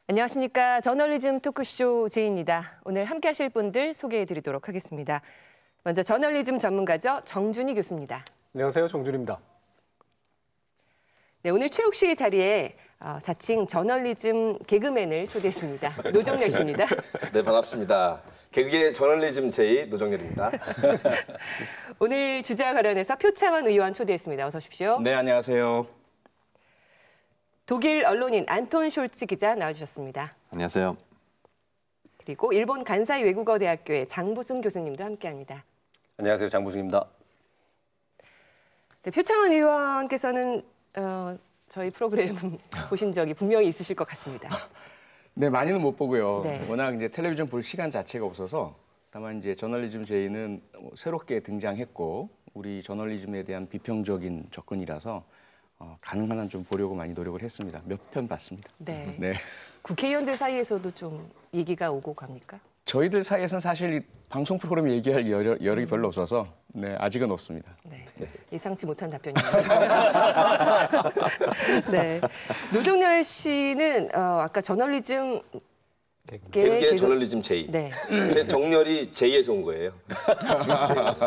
안녕하십니까. 저널리즘 토크쇼 제이입니다. 오늘 함께 하실 분들 소개해드리도록 하겠습니다. 먼저 저널리즘 전문가죠. 정준희 교수입니다. 안녕하세요. 정준희입니다. 네, 오늘 최욱 씨의 자리에 자칭 저널리즘 개그맨을 초대했습니다. 노정열 씨입니다. 네, 반갑습니다. 개그의 저널리즘 제이 노정열입니다. 오늘 주제와 관련해서 표창원 의원 초대했습니다. 어서 오십시오. 네, 안녕하세요. 독일 언론인 안톤 숄츠 기자 나와주셨습니다. 안녕하세요. 그리고 일본 간사이 외국어대학교의 장부승 교수님도 함께합니다. 안녕하세요. 장부승입니다. 네, 표창원 의원께서는 저희 프로그램 보신 적이 분명히 있으실 것 같습니다. 네, 많이는 못 보고요. 네. 워낙 이제 텔레비전 볼 시간 자체가 없어서 다만 이제 저널리즘 제이는 새롭게 등장했고 우리 저널리즘에 대한 비평적인 접근이라서 가능한 한 좀 보려고 많이 노력을 했습니다. 몇 편 봤습니다. 네. 네. 국회의원들 사이에서도 좀 얘기가 오고 갑니까? 저희들 사이에서는 사실 이 방송 프로그램 얘기할 여력이 별로 없어서 네, 아직은 없습니다. 네. 예상치 못한 답변입니다. 네. 노정열 씨는 아까 저널리즘 개그의 저널리즘 제이. 네. 제 정렬이 제이에서 온 거예요.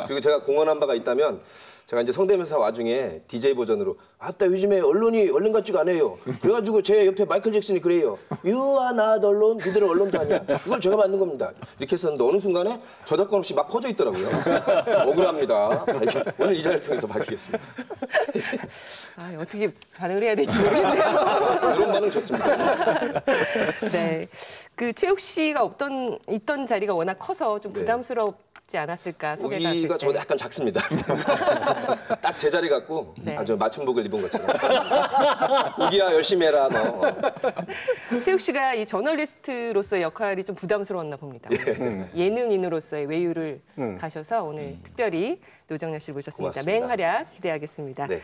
그리고 제가 공언한 바가 있다면 제가 이제 성대모사 와중에 DJ 버전으로 아따 요즘에 언론이 언론 같지가 않아요. 그래가지고 제 옆에 마이클 잭슨이 그래요. You are not 언론, 그들은 언론도 아니야. 이걸 제가 만든 겁니다. 이렇게 했었는데 어느 순간에 저작권 없이 막 퍼져 있더라고요. 억울합니다. 오늘 이 자리를 통해서 밝히겠습니다. 어떻게 반응을 해야 될지 모르겠네요. 이런 반응 좋습니다. 네. 그 최욱 씨가 있던 자리가 워낙 커서 좀 부담스럽지 않았을까 소개가 갔을 때. 여기가 저보다 약간 작습니다. 딱 제 자리 같고 네. 아주 맞춤복을 입은 것처럼. 우기야 열심히 해라 너. 최욱 씨가 이 저널리스트로서의 역할이 좀 부담스러웠나 봅니다. 예능인으로서의 외유를 가셔서 오늘 특별히 노정열 씨를 모셨습니다. 고맙습니다. 맹활약 기대하겠습니다. 네.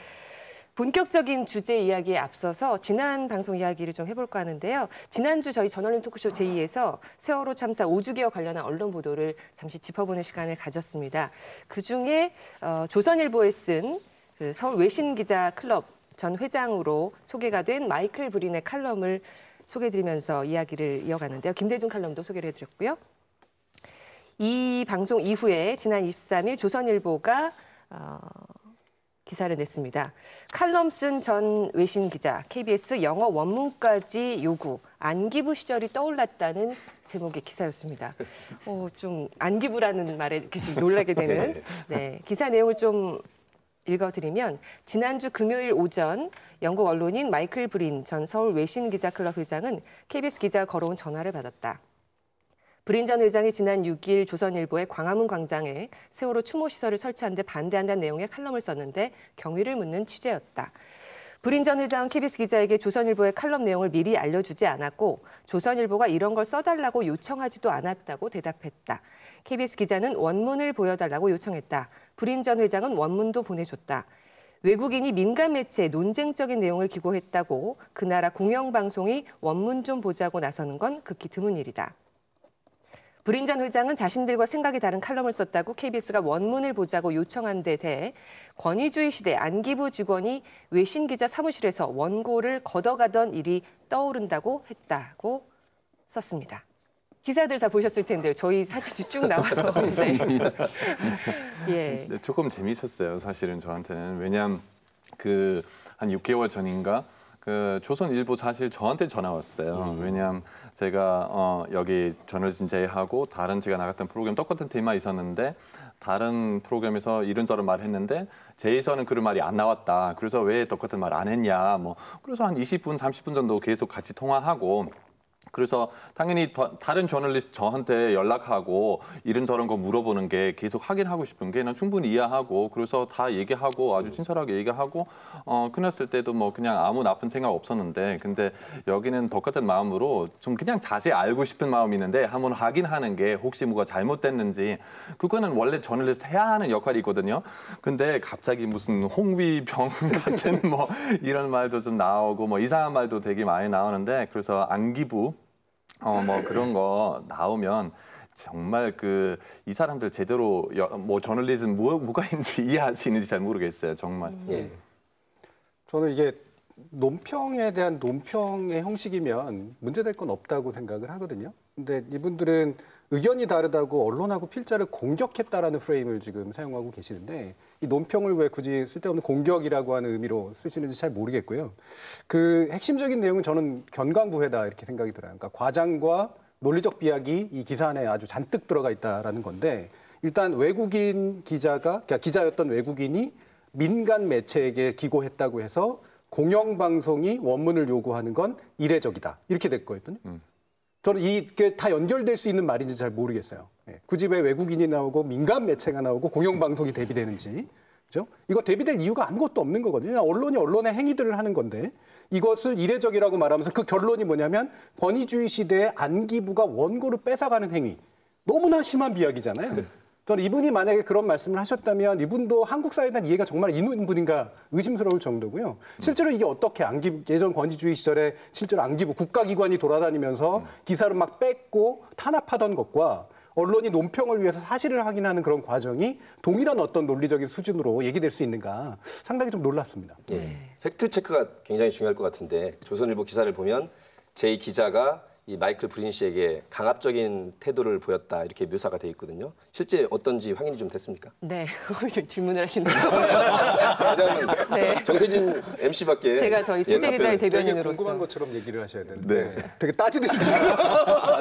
본격적인 주제 이야기에 앞서서 지난 방송 이야기를 좀 해볼까 하는데요. 지난주 저희 저널리즘 토크쇼 제2에서 세월호 참사 5주기와 관련한 언론 보도를 잠시 짚어보는 시간을 가졌습니다. 그중에 조선일보에 쓴 그 서울 외신기자 클럽 전 회장으로 소개가 된 마이클 브린의 칼럼을 소개해드리면서 이야기를 이어가는데요. 김대중 칼럼도 소개를 해드렸고요. 이 방송 이후에 지난 23일 조선일보가 기사를 냈습니다. 칼럼 쓴 전 외신 기자, KBS 영어 원문까지 요구, 안기부 시절이 떠올랐다는 제목의 기사였습니다. 좀 안기부라는 말에 이렇게 좀 놀라게 되는 네, 기사 내용을 좀 읽어드리면 지난주 금요일 오전 영국 언론인 마이클 브린 전 서울 외신기자클럽 회장은 KBS 기자가 걸어온 전화를 받았다. 브린 전 회장이 지난 6일 조선일보의 광화문 광장에 세월호 추모시설을 설치한 데 반대한다는 내용의 칼럼을 썼는데 경위를 묻는 취재였다. 브린 전 회장은 KBS 기자에게 조선일보의 칼럼 내용을 미리 알려주지 않았고 조선일보가 이런 걸 써달라고 요청하지도 않았다고 대답했다. KBS 기자는 원문을 보여달라고 요청했다. 브린 전 회장은 원문도 보내줬다. 외국인이 민간 매체에 논쟁적인 내용을 기고했다고 그 나라 공영방송이 원문 좀 보자고 나서는 건 극히 드문 일이다. 브린 전 회장은 자신들과 생각이 다른 칼럼을 썼다고 KBS가 원문을 보자고 요청한 데 대해 권위주의 시대 안기부 직원이 외신기자 사무실에서 원고를 걷어가던 일이 떠오른다고 했다고 썼습니다. 기사들 다 보셨을 텐데요. 저희 사진이 쭉 나와서. 네. 예. 조금 재밌었어요, 사실은 저한테는. 왜냐하면 한 6개월 전인가 조선일보 사실 저한테 전화 왔어요. 왜냐하면 제가 여기 저널리즘 제이하고 다른 제가 나갔던 프로그램 똑같은 테마 있었는데 다른 프로그램에서 이런저런 말을 했는데 제에서는 그런 말이 안 나왔다. 그래서 왜 똑같은 말 안 했냐. 그래서 한 20분, 30분 정도 계속 같이 통화하고 그래서 당연히 다른 저널리스트 저한테 연락하고 이런저런 거 물어보는 게 계속 확인하고 싶은 게 난 충분히 이해하고 그래서 다 얘기하고 아주 친절하게 얘기하고 끝났을 때도 그냥 아무 나쁜 생각 없었는데 근데 여기는 똑같은 마음으로 좀 그냥 자세히 알고 싶은 마음이 있는데 한번 확인하는 게 혹시 뭐가 잘못됐는지 그거는 원래 저널리스트 해야 하는 역할이거든요. 근데 갑자기 무슨 홍위병 같은 이런 말도 좀 나오고 이상한 말도 되게 많이 나오는데 그래서 안기부 그런 거 나오면 정말 이 사람들 제대로 저널리즘 뭐가 있는지 이해하시는지 잘 모르겠어요, 정말. 저는 이게 논평에 대한 논평의 형식이면 문제될 건 없다고 생각을 하거든요. 근데 이분들은 의견이 다르다고 언론하고 필자를 공격했다라는 프레임을 지금 사용하고 계시는데 이 논평을 왜 굳이 쓸데없는 공격이라고 하는 의미로 쓰시는지 잘 모르겠고요. 그 핵심적인 내용은 저는 견강부회다 이렇게 생각이 들어요. 그러니까 과장과 논리적 비약이 이 기사 안에 아주 잔뜩 들어가 있다라는 건데 일단 외국인 기자가 그러니까 기자였던 외국인이 민간 매체에게 기고했다고 해서 공영방송이 원문을 요구하는 건 이례적이다. 이렇게 됐거든요. 저는 이게 다 연결될 수 있는 말인지 잘 모르겠어요. 예. 굳이 왜 외국인이 나오고 민간 매체가 나오고 공영방송이 대비되는지. 그죠? 이거 대비될 이유가 아무것도 없는 거거든요. 언론이 언론의 행위들을 하는 건데 이것을 이례적이라고 말하면서 그 결론이 뭐냐면 권위주의 시대에 안기부가 원고를 뺏어가는 행위. 너무나 심한 비약이잖아요. 저는 이분이 만약에 그런 말씀을 하셨다면 이분도 한국 사회에 대한 이해가 정말 있는 분인가 의심스러울 정도고요. 실제로 이게 어떻게 안기부, 예전 권위주의 시절에 실제로 안기부 국가기관이 돌아다니면서 기사를 막 뺏고 탄압하던 것과 언론이 논평을 위해서 사실을 확인하는 그런 과정이 동일한 어떤 논리적인 수준으로 얘기될 수 있는가 상당히 좀 놀랐습니다. 예. 팩트 체크가 굉장히 중요할 것 같은데 조선일보 기사를 보면 제 기자가 이 마이클 브린 씨에게 강압적인 태도를 보였다 이렇게 묘사가 돼 있거든요. 실제 어떤지 확인이 좀 됐습니까? 네, 질문을 하시네요. 왜냐하면 네. 정세진 MC밖에 제가 저희 취재기자의 되게 대변인으로서 궁금한 것처럼 얘기를 하셔야 되는데 네. 되게 따지듯이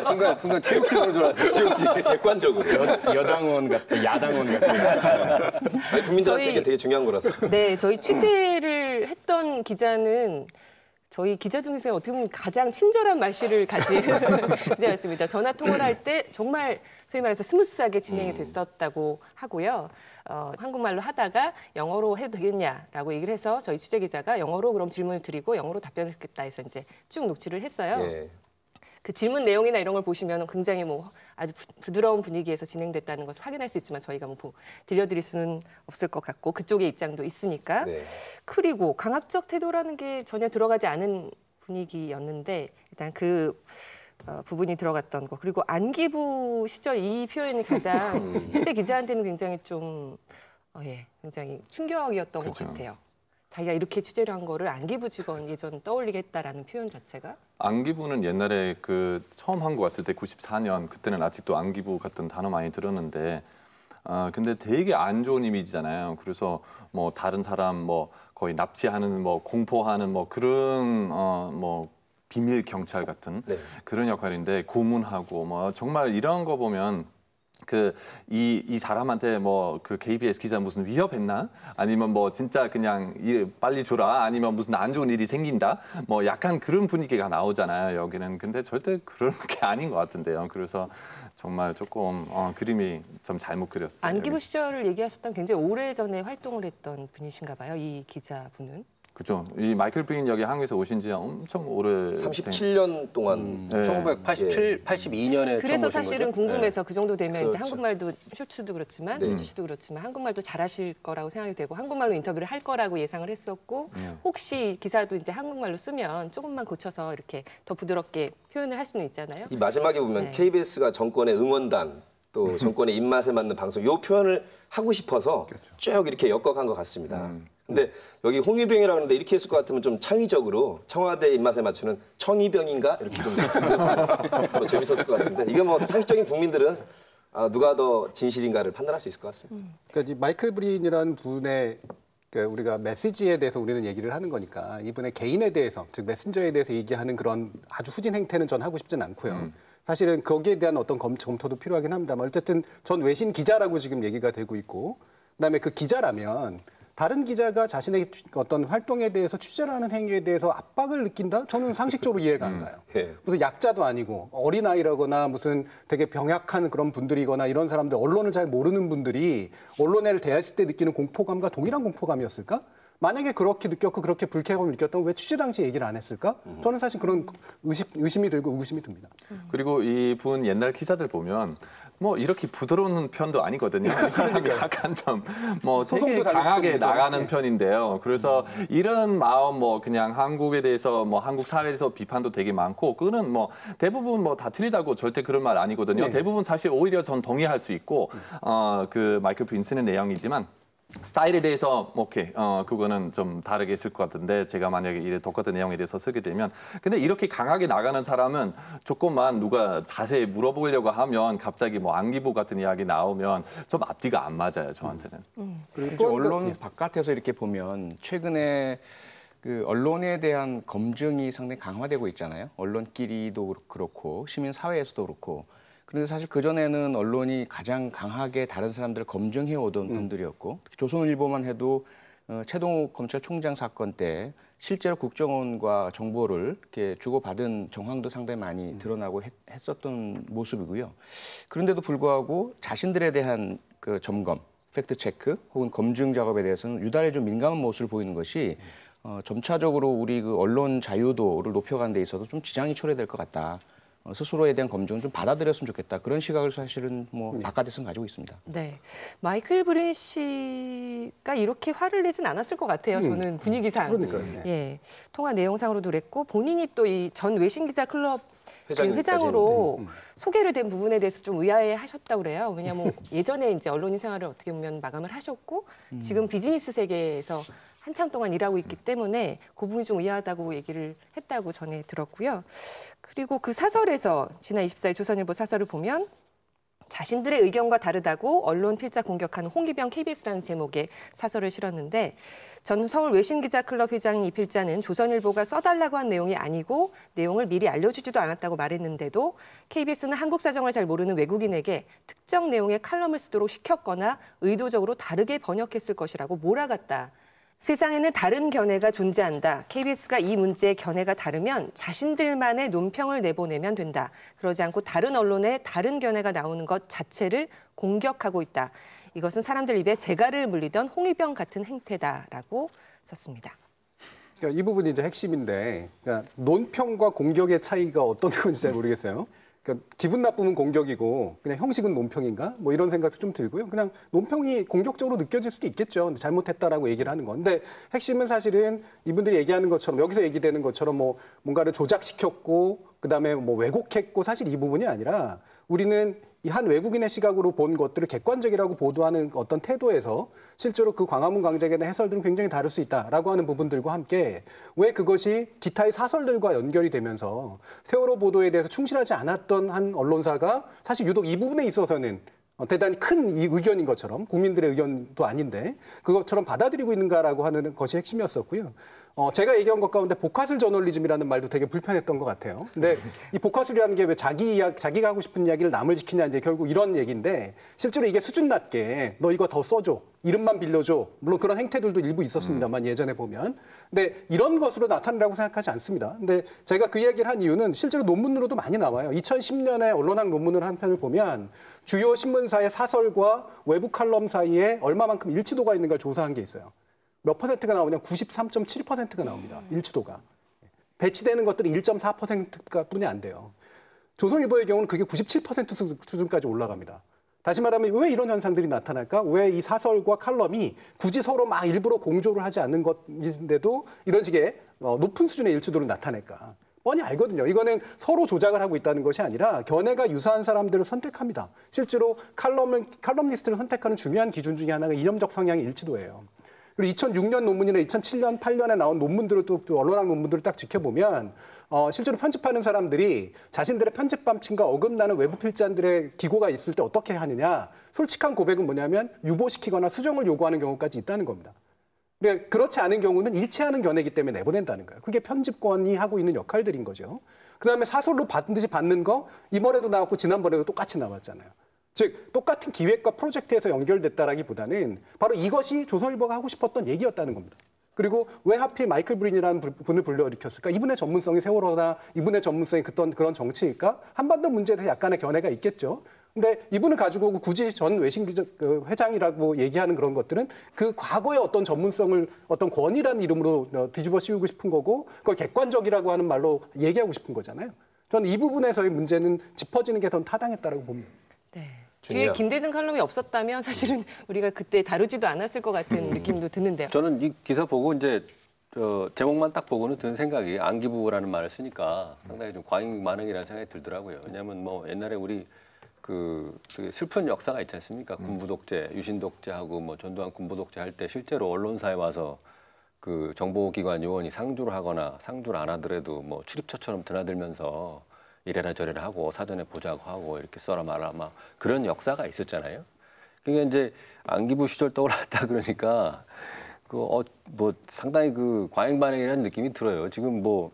순간 체육식으로 들어왔어요. 체육식. 객관적으로 여당원 같은 야당원 같은. 아니, 국민들한테 되게 중요한 거라서. 네, 저희 취재를 했던 기자는 저희 기자 중에서 어떻게 보면 가장 친절한 말씨를 가진 기자였습니다. 전화 통화를 할 때 정말 소위 말해서 스무스하게 진행이 됐었다고 하고요. 한국말로 하다가 영어로 해도 되겠냐라고 얘기를 해서 저희 취재 기자가 영어로 그럼 질문을 드리고 영어로 답변을 했겠다 해서 이제 쭉 녹취를 했어요. 예. 그 질문 내용이나 이런 걸 보시면 굉장히 뭐 아주 부드러운 분위기에서 진행됐다는 것을 확인할 수 있지만 저희가 뭐 들려드릴 수는 없을 것 같고 그쪽의 입장도 있으니까. 네. 그리고 강압적 태도라는 게 전혀 들어가지 않은 분위기였는데 일단 그 부분이 들어갔던 거 그리고 안기부 시절 이 표현이 가장 취재 기자한테는 굉장히 좀 굉장히 충격이었던 그렇죠. 것 같아요. 자기가 이렇게 취재를 한 거를 안기부 직원 예전 떠올리게 했다라는 표현 자체가 안기부는 옛날에 그 처음 한국 왔을 때 94년 그때는 아직도 안기부 같은 단어 많이 들었는데 근데 되게 안 좋은 이미지잖아요. 그래서 뭐 다른 사람 뭐 거의 납치하는 뭐 공포하는 뭐 그런 뭐 비밀 경찰 같은 네. 그런 역할인데 고문하고 뭐 정말 이런 거 보면 이 사람한테 뭐 그 KBS 기자 무슨 위협했나? 아니면 뭐 진짜 그냥 일 빨리 줘라? 아니면 무슨 안 좋은 일이 생긴다? 뭐 약간 그런 분위기가 나오잖아요, 여기는. 근데 절대 그런 게 아닌 것 같은데요. 그래서 정말 조금 그림이 좀 잘못 그렸어요. 안기부 시절을 얘기하셨다면 굉장히 오래전에 활동을 했던 분이신가 봐요, 이 기자분은. 그렇죠. 이 마이클 브린 여기 한국에서 오신 지 엄청 오래 37년 동안 네. 1987, 82년에 그래서 사실은 궁금해서 그 정도 되면 이제 그렇죠. 한국말도 쇼츠도 그렇지만 네. 쇼츠도 그렇지만 한국말도 잘하실 거라고 생각이 되고 한국말로 인터뷰를 할 거라고 예상을 했었고 혹시 기사도 이제 한국말로 쓰면 조금만 고쳐서 이렇게 더 부드럽게 표현을 할 수는 있잖아요. 이 마지막에 보면 네. KBS가 정권의 응원단 또 정권의 입맛에 맞는 방송 이 표현을 하고 싶어서 쭉 이렇게 엮어간 것 같습니다. 근데 여기 홍위병이라고 하는데 이렇게 했을 것 같으면 좀 창의적으로 청와대 입맛에 맞추는 청위병인가 이렇게 좀 뭐 재밌었을 것 같은데 이게 뭐 상식적인 국민들은 누가 더 진실인가를 판단할 수 있을 것 같습니다. 그러니까 이 마이클 브린이라는 분의 그러니까 우리가 메시지에 대해서 우리는 얘기를 하는 거니까 이분의 개인에 대해서 즉 메신저에 대해서 얘기하는 그런 아주 후진 행태는 전 하고 싶진 않고요. 사실은 거기에 대한 어떤 검토도 필요하긴 합니다만 어쨌든 전 외신 기자라고 지금 얘기가 되고 있고 그다음에 그 기자라면 다른 기자가 자신의 어떤 활동에 대해서 취재를 하는 행위에 대해서 압박을 느낀다? 저는 상식적으로 이해가 안 가요. 예. 무슨 약자도 아니고 어린아이라거나 무슨 되게 병약한 그런 분들이거나 이런 사람들 언론을 잘 모르는 분들이 언론을 대했을 때 느끼는 공포감과 동일한 공포감이었을까? 만약에 그렇게 느꼈고 그렇게 불쾌감을 느꼈다면 왜 취재 당시 얘기를 안 했을까? 저는 사실 그런 의심이 들고 의구심이 듭니다. 그리고 이분 옛날 기사들 보면 뭐 이렇게 부드러운 편도 아니거든요. 이 사람이 약간 좀뭐 되게 소송도 달릴 강하게 수도 나가는 있죠. 편인데요. 그래서 이런 마음 뭐 그냥 한국에 대해서 뭐 한국 사회에서 비판도 되게 많고 그거는 뭐 대부분 뭐 다 틀리다고 절대 그런 말 아니거든요. 네. 대부분 사실 오히려 전 동의할 수 있고 그 마이클 브린 쓰는 내용이지만 스타일에 대해서 오케이 그거는 좀 다르게 쓸 것 같은데 제가 만약에 이 똑같은 내용에 대해서 쓰게 되면 근데 이렇게 강하게 나가는 사람은 조금만 누가 자세히 물어보려고 하면 갑자기 뭐 안기부 같은 이야기 나오면 좀 앞뒤가 안 맞아요 저한테는. 그리고 이제 언론 바깥에서 이렇게 보면 최근에 그 언론에 대한 검증이 상당히 강화되고 있잖아요. 언론끼리도 그렇고 시민 사회에서도 그렇고. 그런데 사실 그전에는 언론이 가장 강하게 다른 사람들을 검증해 오던 분들이었고 특히 조선일보만 해도 최동욱 검찰총장 사건 때 실제로 국정원과 정보를 이렇게 주고받은 정황도 상당히 많이 드러나고 했었던 모습이고요. 그런데도 불구하고 자신들에 대한 그 점검, 팩트 체크 혹은 검증 작업에 대해서는 유달리 좀 민감한 모습을 보이는 것이 점차적으로 우리 그 언론 자유도를 높여가는 데 있어서 좀 지장이 초래될 것 같다. 스스로에 대한 검증을 좀 받아들였으면 좋겠다. 그런 시각을 사실은 뭐 바깥에서는 가지고 있습니다. 네, 마이클 브린 씨가 이렇게 화를 내진 않았을 것 같아요. 저는 분위기상. 그러니까요. 예, 통화 내용상으로도 그랬고 본인이 또 이 전 외신 기자 클럽 회장님까지 회장으로 소개를 된 부분에 대해서 좀 의아해하셨다고 그래요. 왜냐하면 예전에 이제 언론인 생활을 어떻게 보면 마감을 하셨고 지금 비즈니스 세계에서 한참 동안 일하고 있기 때문에 그 부분이 좀 의아하다고 얘기를 했다고 전해 들었고요. 그리고 그 사설에서 지난 24일 조선일보 사설을 보면 자신들의 의견과 다르다고 언론 필자 공격하는 홍위병 KBS라는 제목의 사설을 실었는데 전 서울 외신기자클럽 회장인 이 필자는 조선일보가 써달라고 한 내용이 아니고 내용을 미리 알려주지도 않았다고 말했는데도 KBS는 한국 사정을 잘 모르는 외국인에게 특정 내용의 칼럼을 쓰도록 시켰거나 의도적으로 다르게 번역했을 것이라고 몰아갔다. 세상에는 다른 견해가 존재한다. KBS가 이 문제의 견해가 다르면 자신들만의 논평을 내보내면 된다. 그러지 않고 다른 언론에 다른 견해가 나오는 것 자체를 공격하고 있다. 이것은 사람들 입에 재갈을 물리던 홍위병 같은 행태다라고 썼습니다. 그러니까 이 부분이 이제 핵심인데 그러니까 논평과 공격의 차이가 어떤 건지 잘 모르겠어요. 그러니까 기분 나쁘면 공격이고 그냥 형식은 논평인가? 뭐 이런 생각도 좀 들고요. 그냥 논평이 공격적으로 느껴질 수도 있겠죠. 근데 잘못했다라고 얘기를 하는 건데 핵심은 사실은 이분들이 얘기하는 것처럼 여기서 얘기되는 것처럼 뭐 뭔가를 조작시켰고 그다음에 뭐 왜곡했고 사실 이 부분이 아니라 우리는 이 한 외국인의 시각으로 본 것들을 객관적이라고 보도하는 어떤 태도에서 실제로 그 광화문 광장에 대한 해설들은 굉장히 다를 수 있다라고 하는 부분들과 함께 왜 그것이 기타의 사설들과 연결이 되면서 세월호 보도에 대해서 충실하지 않았던 한 언론사가 사실 유독 이 부분에 있어서는 대단히 큰 이 의견인 것처럼 국민들의 의견도 아닌데 그것처럼 받아들이고 있는가라고 하는 것이 핵심이었었고요. 제가 얘기한 것 가운데 복화술 저널리즘이라는 말도 되게 불편했던 것 같아요. 근데 이 복화술이라는 게 왜 자기가 하고 싶은 이야기를 남을 지키냐 이제 결국 이런 얘기인데 실제로 이게 수준 낮게 너 이거 더 써줘. 이름만 빌려줘. 물론 그런 행태들도 일부 있었습니다만 예전에 보면. 근데 이런 것으로 나타낸다고 생각하지 않습니다. 근데 제가 그 이야기를 한 이유는 실제로 논문으로도 많이 나와요. 2010년에 언론학 논문을 한 편을 보면 주요 신문사의 사설과 외부 칼럼 사이에 얼마만큼 일치도가 있는가를 조사한 게 있어요. 몇 퍼센트가 나오냐? 93.7%가 나옵니다. 일치도가. 배치되는 것들이 1.4%가 뿐이 안 돼요. 조선일보의 경우는 그게 97% 수준까지 올라갑니다. 다시 말하면 왜 이런 현상들이 나타날까? 왜 이 사설과 칼럼이 굳이 서로 막 일부러 공조를 하지 않는 것인데도 이런 식의 높은 수준의 일치도를 나타낼까? 뻔히 알거든요. 이거는 서로 조작을 하고 있다는 것이 아니라 견해가 유사한 사람들을 선택합니다. 실제로 칼럼니스트를 선택하는 중요한 기준 중에 하나가 이념적 성향의 일치도예요. 그리고 2006년 논문이나 2007년, 8년에 나온 논문들을 또 언론학 논문들을 딱 지켜보면 실제로 편집하는 사람들이 자신들의 편집 방침과 어긋나는 외부 필자들의 기고가 있을 때 어떻게 하느냐. 솔직한 고백은 뭐냐면 유보시키거나 수정을 요구하는 경우까지 있다는 겁니다. 근데 그렇지 않은 경우는 일치하는 견해이기 때문에 내보낸다는 거예요. 그게 편집권이 하고 있는 역할들인 거죠. 그다음에 사설로 반드시 받는 거 이번에도 나왔고 지난번에도 똑같이 나왔잖아요. 즉 똑같은 기획과 프로젝트에서 연결됐다라기보다는 바로 이것이 조선일보가 하고 싶었던 얘기였다는 겁니다. 그리고 왜 하필 마이클 브린이라는 분을 불러일으켰을까? 이분의 전문성이 세월호나 이분의 전문성이 그런 정치일까? 한반도 문제에 대해서 약간의 견해가 있겠죠. 근데 이분을 가지고 굳이 전 외신기자 회장이라고 얘기하는 그런 것들은 그 과거의 어떤 전문성을 어떤 권위라는 이름으로 뒤집어 씌우고 싶은 거고 그걸 객관적이라고 하는 말로 얘기하고 싶은 거잖아요. 저는 이 부분에서의 문제는 짚어지는 게 더 타당했다고 봅니다. 네. 뒤에 김대중 칼럼이 없었다면 사실은 우리가 그때 다루지도 않았을 것 같은 느낌도 드는데요. 저는 이 기사 보고 이제 제목만 딱 보고는 드는 생각이 안기부라는 말을 쓰니까 상당히 좀 과잉 반응이라는 생각이 들더라고요. 왜냐하면 뭐 옛날에 우리 그 슬픈 역사가 있지 않습니까? 군부 독재, 유신 독재하고 뭐 전두환 군부 독재 할 때 실제로 언론사에 와서 그 정보기관 요원이 상주를 하거나 상주를 안 하더라도 뭐 출입처처럼 드나들면서 이래라 저래라 하고 사전에 보자고 하고 이렇게 써라 말아 막 그런 역사가 있었잖아요. 그게 이제 안기부 시절 떠올랐다 그러니까 뭐 상당히 그 과잉반응이라는 느낌이 들어요. 지금 뭐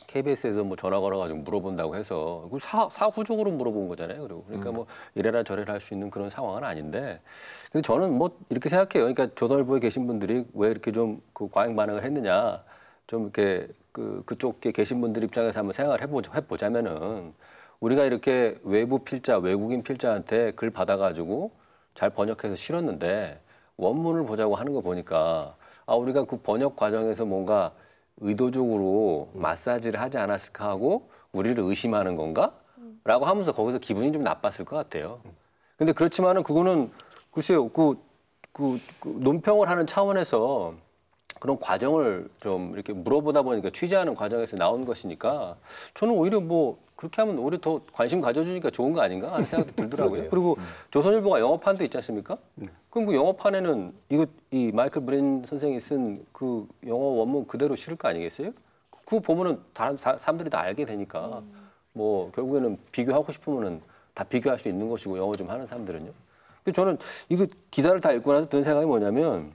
KBS에서 뭐 전화 걸어가지고 물어본다고 해서 사후적으로 물어본 거잖아요. 그러니까 뭐 이래라 저래라 할 수 있는 그런 상황은 아닌데, 근데 저는 뭐 이렇게 생각해요. 그러니까 조선일보에 계신 분들이 왜 이렇게 좀 그 과잉 반응을 했느냐, 좀 이렇게 그쪽에 계신 분들 입장에서 한번 생각을 해보자면은 우리가 이렇게 외부 필자, 외국인 필자한테 글 받아가지고 잘 번역해서 실었는데 원문을 보자고 하는 거 보니까 우리가 그 번역 과정에서 뭔가 의도적으로 마사지를 하지 않았을까 하고 우리를 의심하는 건가? 라고 하면서 거기서 기분이 좀 나빴을 것 같아요. 근데 그렇지만은 그거는 글쎄요, 그 논평을 하는 차원에서 그런 과정을 좀 이렇게 물어보다 보니까 취재하는 과정에서 나온 것이니까 저는 오히려 뭐 그렇게 하면 오히려 더 관심 가져주니까 좋은 거 아닌가 하는 생각도 들더라고요. 그리고 조선일보가 영어판도 있지 않습니까? 그럼 그 영어판에는 이 마이클 브린 선생이 쓴 그 영어 원문 그대로 실을 거 아니겠어요? 그거 보면은 다른 사람들이 다 알게 되니까 뭐 결국에는 비교하고 싶으면은 다 비교할 수 있는 것이고 영어 좀 하는 사람들은요. 그래서 저는 이거 기사를 다 읽고 나서 든 생각이 뭐냐면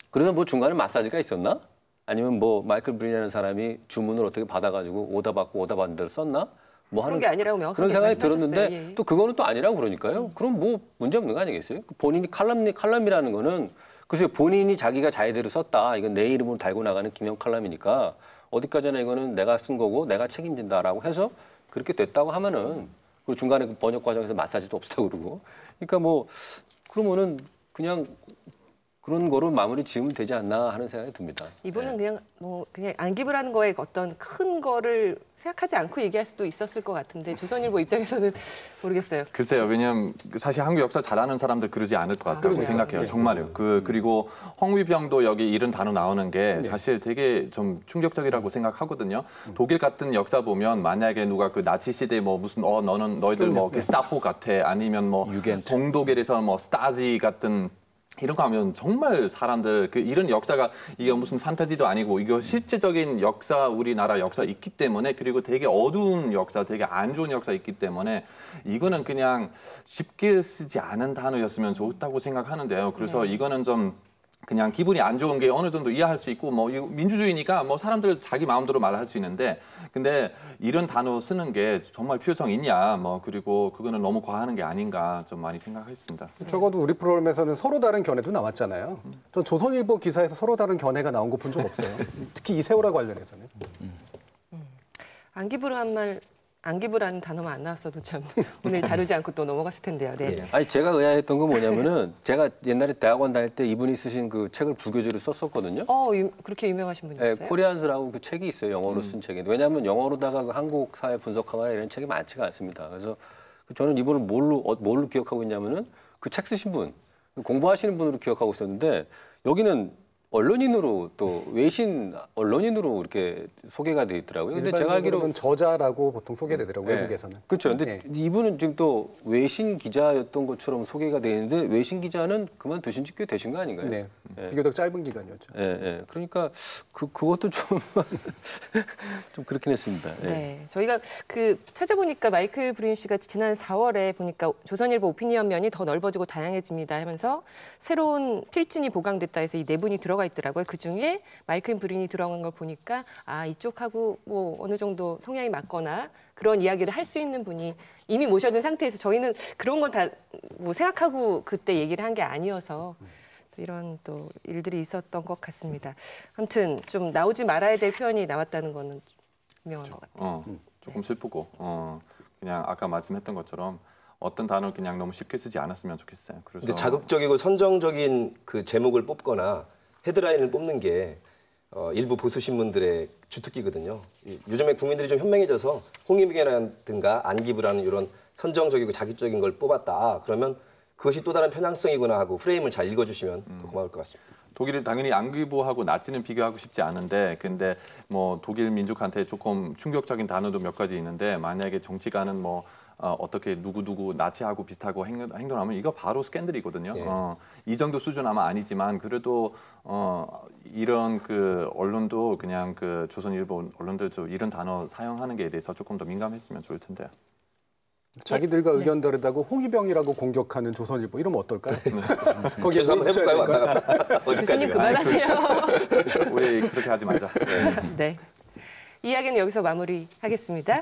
그래서 뭐 중간에 마사지가 있었나? 아니면 뭐 마이클 브린이라는 사람이 주문을 어떻게 받아가지고 오다 받는 대로 썼나? 뭐 하는 그런 게 아니라고 명확하게 그런 생각이 말씀하셨어요. 들었는데 예. 또 그거는 또 아니라고 그러니까요. 그럼 뭐 문제 없는 거 아니겠어요? 본인이 칼럼이라는 거는 글쎄요 본인이 자기가 자의대로 썼다. 이건 내 이름으로 달고 나가는 기념 칼럼이니까 어디까지나 이거는 내가 쓴 거고 내가 책임진다라고 해서 그렇게 됐다고 하면은 그리고 중간에 그 번역 과정에서 마사지도 없었다고 그러고 그러니까 뭐 그러면은 그냥 그런 거로 마무리 지으면 되지 않나 하는 생각이 듭니다. 이분은 그냥 안기부라는 거에 어떤 큰 거를 생각하지 않고 얘기할 수도 있었을 것 같은데 조선일보 입장에서는 모르겠어요. 글쎄요, 왜냐하면 사실 한국 역사 잘하는 사람들 그러지 않을 것 같다고 그러게요. 생각해요. 네. 정말요. 그리고 홍위병도 여기 이런 단어 나오는 게 사실 되게 좀 충격적이라고 생각하거든요. 독일 같은 역사 보면 만약에 누가 그 나치 시대 뭐 무슨 너희들 뭐 게스타포 같아 아니면 뭐 동독일에서 뭐 스타지 같은 이런 거 하면 정말 사람들 이런 역사가 이게 무슨 판타지도 아니고 이거 실제적인 역사 우리나라 역사 있기 때문에 그리고 되게 어두운 역사 되게 안 좋은 역사 있기 때문에 이거는 그냥 쉽게 쓰지 않은 단어였으면 좋다고 생각하는데요. 그래서 이거는 좀 그냥 기분이 안 좋은 게 어느 정도 이해할 수 있고 뭐 이거 민주주의니까 뭐 사람들 자기 마음대로 말할 수 있는데 근데 이런 단어 쓰는 게 정말 필요성 있냐 뭐 그리고 그거는 너무 과하는 게 아닌가 좀 많이 생각했습니다. 적어도 우리 프로그램에서는 서로 다른 견해도 나왔잖아요. 전 조선일보 기사에서 서로 다른 견해가 나온 거 본 적 없어요. 특히 이 세월호 관련해서는. 안기부라는 단어만 안 나왔어도 참 오늘 다루지 않고 또 넘어갔을 텐데요. 네. 아니 제가 의아했던 건 뭐냐면은 제가 옛날에 대학원 다닐 때 이분이 쓰신 그 책을 불교지로 썼었거든요. 그렇게 유명하신 네, 분이었어요? 코리안스라고 그 책이 있어요. 영어로 쓴 책인데 왜냐하면 영어로다가 그 한국 사회 분석하거나 이런 책이 많지가 않습니다. 그래서 저는 이분을 뭘로 기억하고 있냐면은 그 책 쓰신 분, 공부하시는 분으로 기억하고 있었는데 여기는 언론인으로 또 외신 언론인으로 이렇게 소개가 돼 있더라고요. 근데 제가 알기로는 저자라고 보통 소개되더라고요. 외국에서는. 그렇죠. 근데 이분은 지금 또 외신 기자였던 것처럼 소개가 돼 있는데 외신 기자는 그만두신 지 꽤 되신 거 아닌가요? 네. 비교적 짧은 기간이었죠. 예. 그러니까 그것도 좀 그렇긴 했습니다. 예. 네, 저희가 찾아보니까 마이클 브린 씨가 지난 4월에 보니까 조선일보 오피니언 면이 더 넓어지고 다양해집니다 하면서 새로운 필진이 보강됐다 해서 이 네 분이 들어가 있더라고요. 그중에 마이클 브린이 들어간 걸 보니까 이쪽하고 뭐 어느 정도 성향이 맞거나 그런 이야기를 할 수 있는 분이 이미 모셔진 상태에서 저희는 그런 건 다 뭐 생각하고 그때 얘기를 한 게 아니어서 또 이런 또 일들이 있었던 것 같습니다. 아무튼 좀 나오지 말아야 될 표현이 나왔다는 거는 분명한 것 같아요. 조금 슬프고 그냥 아까 말씀했던 것처럼 어떤 단어를 그냥 너무 쉽게 쓰지 않았으면 좋겠어요. 그래서 근데 자극적이고 선정적인 그 제목을 뽑거나 헤드라인을 뽑는 게 일부 보수 신문들의 주특기거든요. 요즘에 국민들이 좀 현명해져서 홍위병이라든가 안기부라는 이런 선정적이고 자극적인 걸 뽑았다. 그러면 그것이 또 다른 편향성이구나 하고 프레임을 잘 읽어주시면 더 고마울 것 같습니다. 독일을 당연히 안기부하고 나치는 비교하고 싶지 않은데 근데 뭐 독일 민족한테 조금 충격적인 단어도 몇 가지 있는데 만약에 정치가는 뭐 어떻게 누구 나치하고 비슷하고 행동하면 이거 바로 스캔들이거든요. 네. 이 정도 수준 아마 아니지만 그래도 이런 그 언론도 그냥 그 조선일보 언론들도 이런 단어 사용하는 게 대해서 조금 더 민감했으면 좋을 텐데요. 자기들과 의견 다르다고 홍위병이라고 공격하는 조선일보 이러면 어떨까요? 거기에 계속 한번 해볼까요? 왔다 갔다. 교수님 어디까지가? 그만하세요. 우리 그렇게 하지 말자. 네. 이야기는 여기서 마무리하겠습니다.